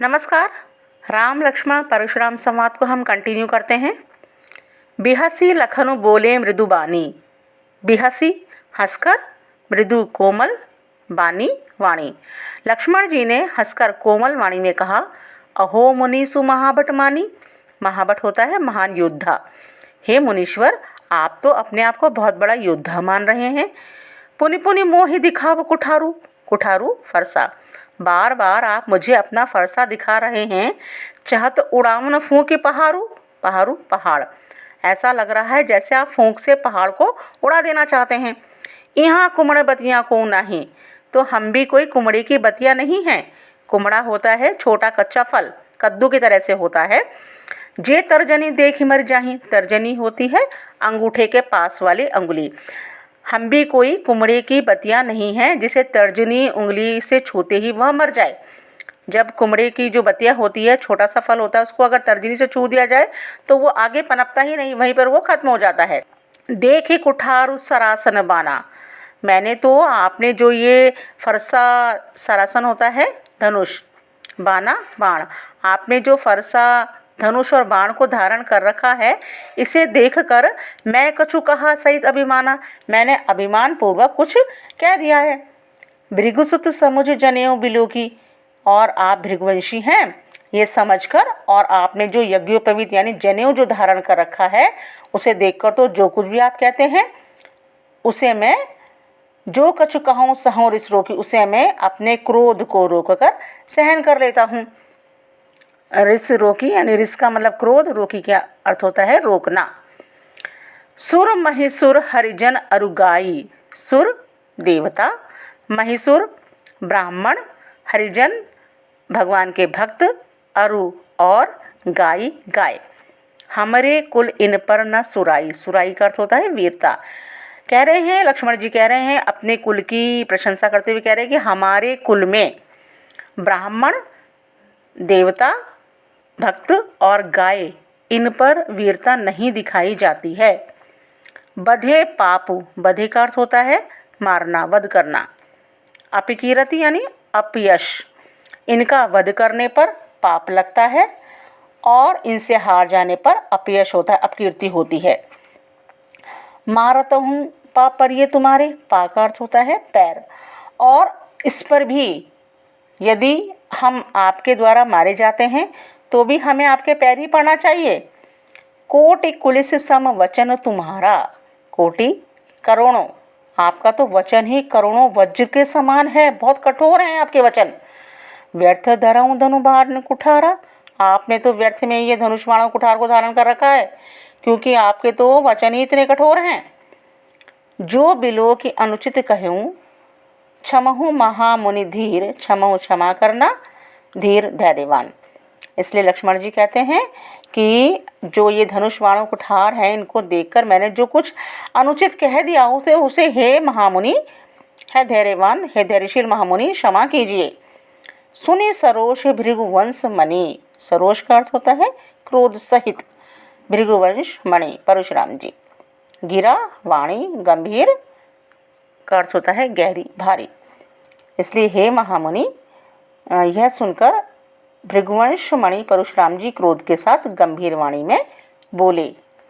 नमस्कार। राम लक्ष्मण परशुराम संवाद को हम कंटिन्यू करते हैं। बिहसी लखनु बोले मृदु बानी, बिहसी हंसकर, मृदु कोमल, बानी वाणी। लक्ष्मण जी ने हंसकर कोमल वाणी में कहा, अहो मुनीसु महाभट मानी। महाभट होता है महान योद्धा। हे मुनीश्वर, आप तो अपने आप को बहुत बड़ा योद्धा मान रहे हैं। पुनि पुनि मोहि दिखाव कुठारू, कुठारू फरसा। बार बार आप मुझे अपना फरसा दिखा रहे हैं। चाहत उड़ावन फूंक पहाड़ू, पहाड़ू पहाड़। ऐसा लग रहा है जैसे आप फूंक से पहाड़ को उड़ा देना चाहते हैं। यहाँ कुमड़ बतिया को नहीं, तो हम भी कोई कुमड़े की बतिया नहीं हैं। कुमड़ा होता है छोटा कच्चा फल, कद्दू की तरह से होता है। जे तर्जनी देख मर जाही, तर्जनी होती है अंगूठे के पास वाली अंगुली। हम भी कोई कुमड़े की बतिया नहीं हैं जिसे तर्जनी उंगली से छूते ही वह मर जाए। जब कुमड़े की जो बतिया होती है, छोटा सा फल होता है, उसको अगर तर्जनी से छू दिया जाए तो वो आगे पनपता ही नहीं, वहीं पर वो खत्म हो जाता है। देखे कुठार सरासन बाना। मैंने तो आपने जो ये फरसा, सरासन होता है धनुष, बाना बाण, आपने जो फरसा धनुष और बाण को धारण कर रखा है, इसे देखकर मैं कछु कहा सहित अभिमाना। मैंने अभिमान पूर्वक कुछ कह दिया है। भृगुसुत समुझ जनेऊ बिलो की, और आप भृगुवंशी हैं ये समझकर, और आपने जो यज्ञोपवीत यानी जनेऊ जो धारण कर रखा है, उसे देखकर तो जो कुछ भी आप कहते हैं उसे मैं जो कछु कहूँ सहूँ रिस रोकी, उसे मैं अपने क्रोध को रोककर सहन कर लेता हूँ। रिस रोकी यानी रिस का मतलब क्रोध, रोकी क्या अर्थ होता है रोकना। सुर महिसुर हरिजन अरुगाई। सुर देवता, महिसुर ब्राह्मण, हरिजन भगवान के भक्त, अरु और गाई गाय। हमारे कुल इन पर न सुराई। सुराई का अर्थ होता है वीरता। कह रहे हैं लक्ष्मण जी, कह रहे हैं अपने कुल की प्रशंसा करते हुए कह रहे हैं कि हमारे कुल में ब्राह्मण, देवता, भक्त और गाय, इन पर वीरता नहीं दिखाई जाती है। बधे पापु, बधे का अर्थ होता है मारना, वध करना। अपिकीरति यानी अपयश, इनका वध करने पर पाप लगता है और इनसे हार जाने पर अपयश होता है, अपकीर्ति होती है। मारत हूँ पाप पर ये तुम्हारे, पा का अर्थ होता है पैर, और इस पर भी यदि हम आपके द्वारा मारे जाते हैं तो भी हमें आपके पैर ही पड़ना चाहिए। कोटि कुलिस सम वचन तुम्हारा। कोटि करोड़ों, आपका तो वचन ही करोड़ों वज्र के समान है, बहुत कठोर हैं आपके वचन। व्यर्थ धरऊँ धनु बाण कुठारा। आपने तो व्यर्थ में ये धनुष बाण कुठार को धारण कर रखा है, क्योंकि आपके तो वचन ही इतने कठोर हैं। जो बिलो की अनुचित कहूँ, क्षमहु महामुनि धीर। क्षमहु क्षमा करना, धीर धैर्यवान। इसलिए लक्ष्मण जी कहते हैं कि जो ये धनुष बाणों कुठार हैं, इनको देखकर मैंने जो कुछ अनुचित कह दिया उसे हे महामुनि, है धैर्यवान, हे धैर्यशील महामुनि, क्षमा कीजिए। सुनि सरोष भृगुवंश मणि। सरोष का अर्थ होता है क्रोध सहित, भृगुवंश मणि परशुराम जी। गिरा वाणी, गंभीर का अर्थ होता है गहरी, भारी। इसलिए हे महामुनि, यह सुनकर भृगुवंश मणि परशुराम जी क्रोध के साथ गंभीर वाणी में बोले।